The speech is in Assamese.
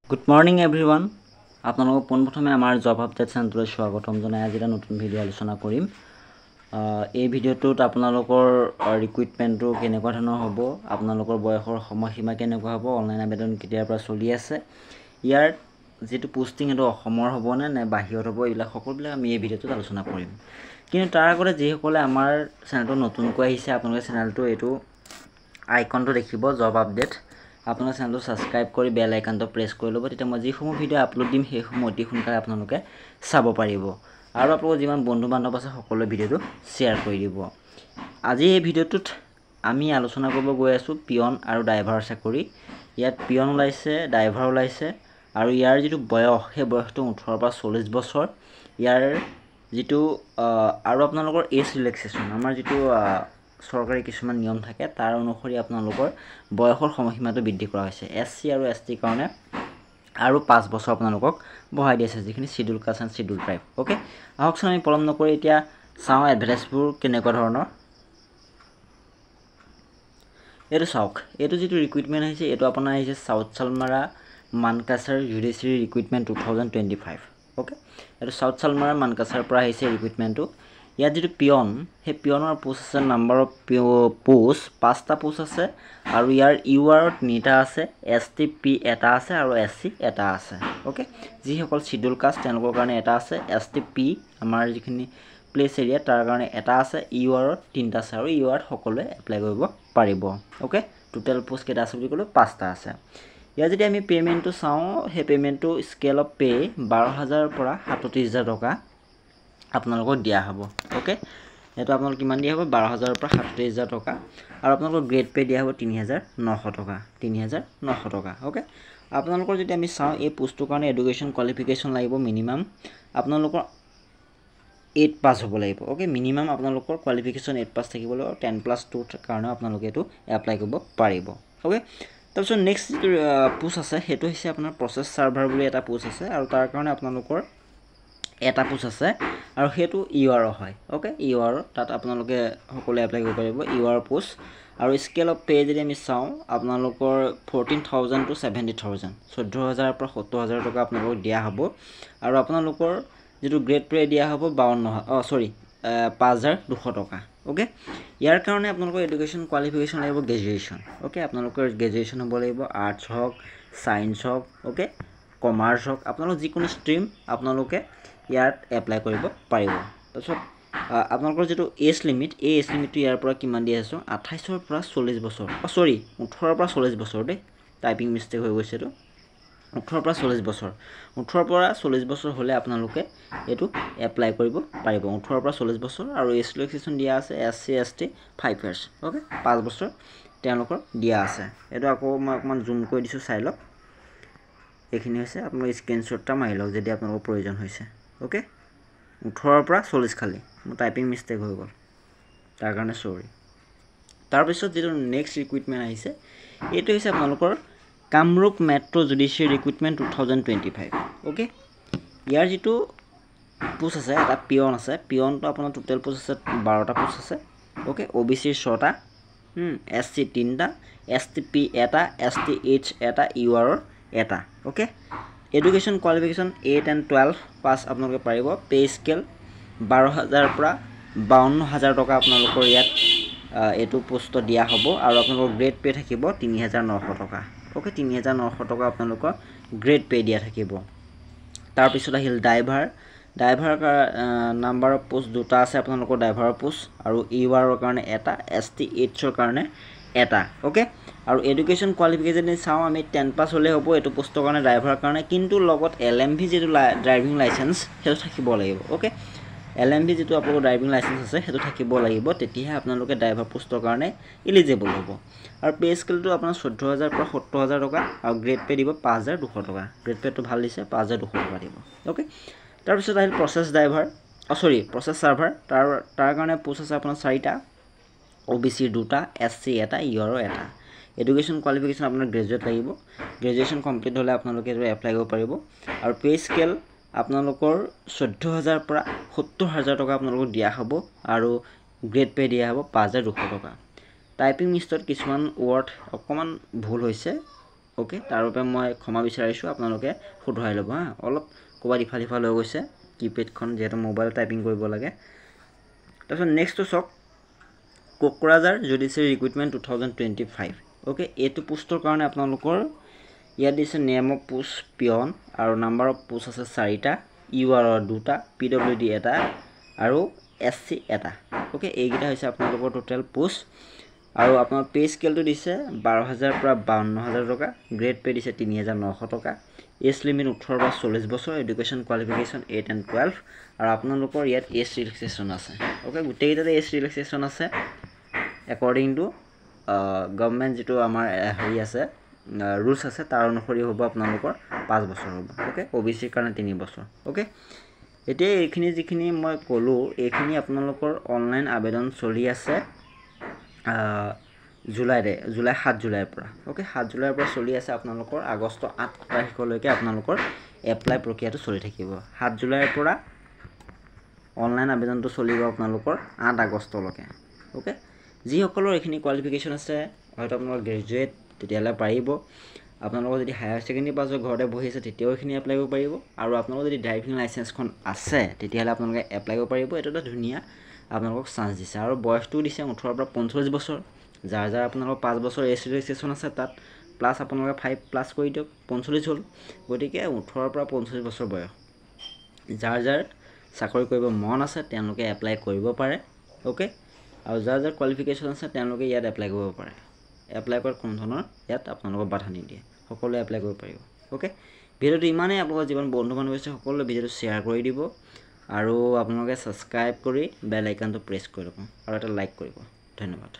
গুড মৰ্নিং এভৰিৱান আপোনালোকক পোনপ্ৰথমে আমাৰ জব আপডেট চেনেললৈ স্বাগতম জনাই আজি এটা নতুন ভিডিঅ' আলোচনা কৰিম এই ভিডিঅ'টোত আপোনালোকৰ ৰিক্ৰুইটমেণ্টটো কেনেকুৱা ধৰণৰ হ'ব আপোনালোকৰ বয়সৰ সময়সীমা কেনেকুৱা হ'ব অনলাইন আবেদন কেতিয়াৰ পৰা চলি আছে ইয়াৰ যেটো পোষ্টিং এটো অসমৰ হ'ব নে বাহিৰত হ'ব এইবিলাক সকলোবিলাক আমি এই ভিডিঅ'টোত আলোচনা কৰিম কিন্তু তাৰ আগতে যিসকলে আমাৰ চেনেলটো নতুনকৈ আহিছে আপোনালোকে চেনেলটো এইটো আইকনটো দেখিব জব আপডেট আপোনাৰ চেনেলটো সাবস্ক্ৰাইব কৰি বেল আইকনটো প্ৰেছ কৰি ল'ব তেতিয়া মই যিসমূহ ভিডিঅ' আপলোড দিম সেইসমূহ অতি সোনকালে আপোনালোকে চাব পাৰিব আৰু আপোনালোকৰ যিমান বন্ধু বান্ধৱ আছে সকলোৱে ভিডিঅ'টো শ্বেয়াৰ কৰি দিব আজি এই ভিডিঅ'টোত আমি আলোচনা কৰিব গৈ আছো পিয়ন আৰু ড্ৰাইভাৰ চাকৰি ইয়াত পিয়ন ওলাইছে ড্ৰাইভাৰ ওলাইছে আৰু ইয়াৰ যেটো বয়স সেই বয়সটো 18 পৰা 40 বছৰ ইয়াৰ যেটো আৰু আপোনালোকৰ এজ ৰিলেক্সেশন আমাৰ যেটো সৰকাৰি কিছুমান নিয়ম থাকে তাৰ অনুসৰি আপোনালোকৰ বয়সৰ সময়সীমাটো বৃদ্ধি কৰা হৈছে এসসি আৰু এসটি কাৰণে আৰু 5 বছৰ আপোনালোকক বঢ়াই দিছে যিখিনি schedule caste and schedule tribe okay আহকচোন আমি পলম নকৰি এতিয়া চাও এডভাৰটাইজবোৰ কেনেকুৱা ধৰণৰ এটো চাওক এটো যেটো ৰিক্ৰুইটমেন্ট আহিছে এটো আপোনাৰ আহিছে south Salmara Mankachar judiciary recruitment 2025 okay এটো সাউথ চালমাৰা মানকাছাৰ পৰা আহিছে ৰিক্ৰুইটমেন্টটো ইয়াত যেটো পিয়ন হে পিয়নৰ পোষ্ট আছে নাম্বাৰ অফ পোষ্ট 5টা পোষ্ট আছে আৰু ইয়াৰ ইউআৰ তিনিটা আছে এসটিপি এটা আছে আৰু এসসি এটা আছে ওকে যি সকল শিডিউল কাষ্ট তেওঁলোকৰ কাৰণে এটা আছে এসটিপি আমাৰ যিখিনি প্লেস এৰিয়া তাৰ কাৰণে এটা আছে ইউআৰ তিনিটা আছে আৰু ইউআৰ সকলোৱে এপ্লাই কৰিব পাৰিব ওকে টোটাল পোষ্ট কেটা আছে বুলি ক'লো 5টা আছে ইয়াৰ যদি আমি পেমেন্টটো চাও হে পেমেন্টটো স্কেল অফ পে 12000 পৰা 37000 টকা আপোনালোকক দিয়া হ'ব ওকে এটো আপোনালোক কিমান দিয়া হ'ব 12000 পৰা 37000 টকা আৰু আপোনালোকৰ গ্ৰেড পে দিয়া হ'ব 3900 টকা 3900 টকা ওকে আপোনালোকৰ যদি আমি চাও এই পোষ্টৰ কাৰণে এডুকেশন কোৱালিফিকেশন লাগিব মিনিমাম আপোনালোকৰ 8 পাস হ'ব লাগিব ওকে মিনিমাম আপোনালোকৰ কোৱালিফিকেশন 8 পাস থাকিব লাগিব 10+2 কাৰণে আপোনালোকে এটো এপ্লাই কৰিব পাৰিব ওকে তাৰপিছত নেক্সট পোষ্ট আছে হেতু হৈছে আপোনাৰ প্ৰসেস সাৰ্ভাৰ বুলি এটা পোষ্ট আছে আৰু তাৰ কাৰণে আপোনালোকৰ এটা পোষ্ট আছে আৰু হেতু ইউআৰ হয় ওকে ইউআৰ তাত আপোনালোকে সকলে এপ্লাই কৰিব পাৰিব ইউআৰ পোষ্ট আৰু স্কেল অফ পে যদি আমি চাও আপোনালোকৰ 14000 টু 70000 14000 পৰা 70000 টকা আপোনালোকক দিয়া হ'ব আৰু আপোনালোকৰ যেটো গ্ৰেড পে দিয়া হ'ব 5200 টকা ওকে ইয়াৰ কাৰণে আপোনালোকৰ এডুকেশন কোৱালিফিকেশন লাগিব গ্ৰেজুৱেচন ওকে আপোনালোকৰ গ্ৰেজুৱেচন হ'ব লাগিব আৰ্টছ হক সায়েন্স হক ওকে কমাৰ্চ হক আপোনালোক যিকোনো ষ্ট্ৰীম আপোনালোকে ইয়াত এপ্লাই কৰিব পাৰিব তাৰছত আপোনালোকৰ যেটো এজ লিমিট এই এজ লিমিটটো ইয়াৰ পৰা কিমান দিয়া আছে 28 ৰ পৰা 40 বছৰ সৰি 18 ৰ পৰা 40 বছৰ দে টাইপিং মিস্টেক হৈ গৈছে তো 18 পৰা 40 বছৰ 18 পৰা 40 বছৰ হলে আপোনালোকে এটো এপ্লাই কৰিব পাৰিব 18 পৰা 40 বছৰ আৰু এজ ৰিলেক্সেশন দিয়া আছে এসসি এসটি 5 ইয়াৰ্স ওকে 5 বছৰ তেওঁলোকৰ দিয়া আছে এটো আকৌ মই অকমান জুম কৰি দিছো চাই লওক এখিনি হৈছে আপোনাৰ স্ক্ৰিনশ্বটটা মাৰি লওক যদি আপোনালোকৰ প্ৰয়োজন হৈছে ওকে 18 পৰা 40 খালি মোৰ টাইপিং মিস্টেক হৈ গল তাৰ কাৰণে সৰি তাৰ পিছত যেটো নেক্সট ৰিক্ৰুইটমেন্ট আহিছে এটো হৈছে আপোনালোকৰ Kamrup metro judiciary recruitment 2025 okay ইয়াৰ যেটো পোষ্ট আছে এটা পিয়ন আছে পিয়নটো আপোনাৰ টোটাল পোষ্ট আছে 12টা পোষ্ট আছে ওকে ওবিসি 6টা এসসি 3টা এসটিপি এটা এসটিএইচ এটা ইউআৰ এটা okay education qualification 8 and 12 pass আপোনালোকে পাৰিব পে স্কেল 12000 পৰা 52000 টকা আপোনালোকৰ ইয়াত এটো পোষ্ট দিয়া হ'ব আৰু আপোনালোকৰ গ্ৰেড পে থাকিব 3900 টকা ওকে 3900 টকা আপোনালোকৰ গ্ৰেড পে দিয়া থাকিব তাৰ পিছত আহিল ড্ৰাইভাৰ নাম্বাৰ অফ পোষ্ট দুটা আছে আপোনালোকৰ ড্ৰাইভাৰৰ পোষ্ট আৰু ইউআৰৰ কাৰণে এটা এসটিএইচৰ কাৰণে এটা ওকে আৰু এডুকেশন কোৱালিফিকেশন চাও আমি 10 পাস হলে হ'ব এটো পোষ্টৰ কাৰণে ড্ৰাইভাৰৰ কাৰণে কিন্তু লগত এলএমভি যেটো ড্ৰাইভিং লাইসেন্স হেতু থাকিব লাগিব ওকে এলএমভি যেটো আপোনালোকৰ ড্ৰাইভিং লাইসেন্স আছে হেতু থাকিব লাগিব তেতিয়াহে আপোনালোকে ড্ৰাইভাৰ পোষ্টৰ কাৰণে এলিজিবল হ'ব আৰু পে স্কেলটো আপোনাৰ 14000 পৰা 70000 টকা আৰু গ্ৰেড পে দিব 5200 টকা গ্ৰেড পেটো ভাল দিছে 5200 টকা দিব ওকে তাৰ পিছত আহিল প্ৰসেস ড্ৰাইভাৰ প্ৰসেস সাৰ্ভাৰ তাৰ কাৰণে পোষ্ট আছে আপোনাৰ 4টা ওবিসি 2টা এসসি এটা ইউআৰ এটা এডুকেশন কোৱালিফিকেশন আপোনাৰ গ্ৰেজুৱেট লাগিব গ্ৰেজুৱেচন কমপ্লিট হলে আপোনালোকে এটো এপ্লাই কৰিব পাৰিব আৰু পে স্কেল আপোনালোকৰ 14000 পৰা 70000 টকা আপোনালোকক দিয়া হ'ব আৰু গ্ৰেড পে দিয়া হ'ব 5200 টকা টাইপিং মিস্টেক কিছুমান ওয়াৰ্ড অকমান ভুল হৈছে ওকে তাৰ বাবে মই ক্ষমা বিচাৰিছোঁ আপোনালোকে শুধৰাই ল'ব হা অলপ ক'ৰবাত ইফাল সিফাল হৈ গৈছে কিপেডখন যিহেতু মোবাইল টাইপিং কৰিব লাগে তাৰপিছত নেক্সটটো চাওক কোকৰাঝাৰ জুডিচিয়াৰী ৰিক্ৰুইটমেণ্ট 2025 ওকে এইটো পোষ্টৰ কাৰণে আপোনালোকৰ ইয়াত দিছে নেম অফ পোষ্ট পিয়ন আৰু নাম্বাৰ অফ পোষ্ট আছে 4টা UR 2টা PWD এটা আৰু SC এটা ওকে এইকেইটা হৈছে আপোনালোকৰ টোটেল পোষ্ট আৰু আপোনাৰ পে স্কেলটো দিছে 12,000 পৰা 52,000 টকা গ্ৰেড পে দিছে 3,900 টকা এজ লিমিট 18 পৰা 40 বছৰ এডুকেশ্যন কোৱালিফিকেশ্যন 8 and 12 আৰু আপোনালোকৰ ইয়াত এজ ৰিলেক্সেশ্যন আছে ওকে গোটেইকেইটাতে এজ ৰিলেক্সেশ্যন আছে একৰ্ডিং টু গভৰ্ণমেণ্ট যিটো আমাৰ হেৰি আছে ৰুলছ আছে তাৰ অনুসৰি হ'ব আপোনালোকৰ 5 বছৰ হ'ব ওকে OBCৰ কাৰণে 3 বছৰ ওকে এতিয়া এইখিনি যিখিনি মই ক'লোঁ এইখিনি আপোনালোকৰ অনলাইন আবেদন চলি আছে জুলাই 7 জুলাইৰ পৰা ওকে 7 জুলাইৰ পৰা চলি আছে আপোনালোকৰ আগষ্ট 8 তাৰিখলৈকে আপোনালোকৰ এপ্লাই প্ৰক্ৰিয়াটো চলি থাকিব 7 জুলাইৰ পৰা অনলাইন আবেদনটো চলিব আপোনালোকৰ 8 আগষ্টলৈকে ওকে যিসকলৰ এইখিনি কোৱালিফিকেশ্যন আছে হয়তো আপোনালোকৰ গ্ৰেজুৱেট তেতিয়াহ'লে পাৰিব আপোনালোকৰ যদি হায়াৰ ছেকেণ্ডেৰী পাছ হৈ ঘৰতে বহি আছে তেতিয়াও এইখিনি এপ্লাই কৰিব পাৰিব আৰু আপোনালোকৰ যদি ড্ৰাইভিং লাইচেঞ্চখন আছে তেতিয়াহ'লে আপোনালোকে এপ্লাই কৰিব পাৰিব এইটো এটা ধুনীয়া আপোনালোকক চান্স দিছে আৰু বয়সটোও দিছে 18 পৰা 45 বছৰ যাৰ যাৰ আপোনালোকৰ 5 বছৰ এজ ৰিলেক্সেশ্যন আছে তাত প্লাছ আপোনালোকে 5 প্লাছ কৰি দিয়ক 45 হ'ল গতিকে 18 পৰা 45 বছৰ বয়স যাৰ যাৰ চাকৰি কৰিব মন আছে তেওঁলোকে এপ্লাই কৰিব পাৰে ওকে আৰু যাৰ যাৰ কোৱালিফিকেশ্যন আছে তেওঁলোকে ইয়াত এপ্লাই কৰিব পাৰে এপ্লাই কৰাত কোনো ধৰণৰ ইয়াত আপোনালোকক বাধা নিদিয়ে সকলোৱে এপ্লাই কৰিব পাৰিব ওকে ভিডিঅ'টো ইমানেই আপোনালোকৰ যিমান বন্ধু বান্ধৱ আছে সকলোৱে ভিডিঅ'টো শ্বেয়াৰ কৰি দিব আৰু আপোনালোকে ছাবস্ক্ৰাইব কৰি বেল আইকনটো প্ৰেছ কৰি ল'ব আৰু এটা লাইক কৰিব ধন্যবাদ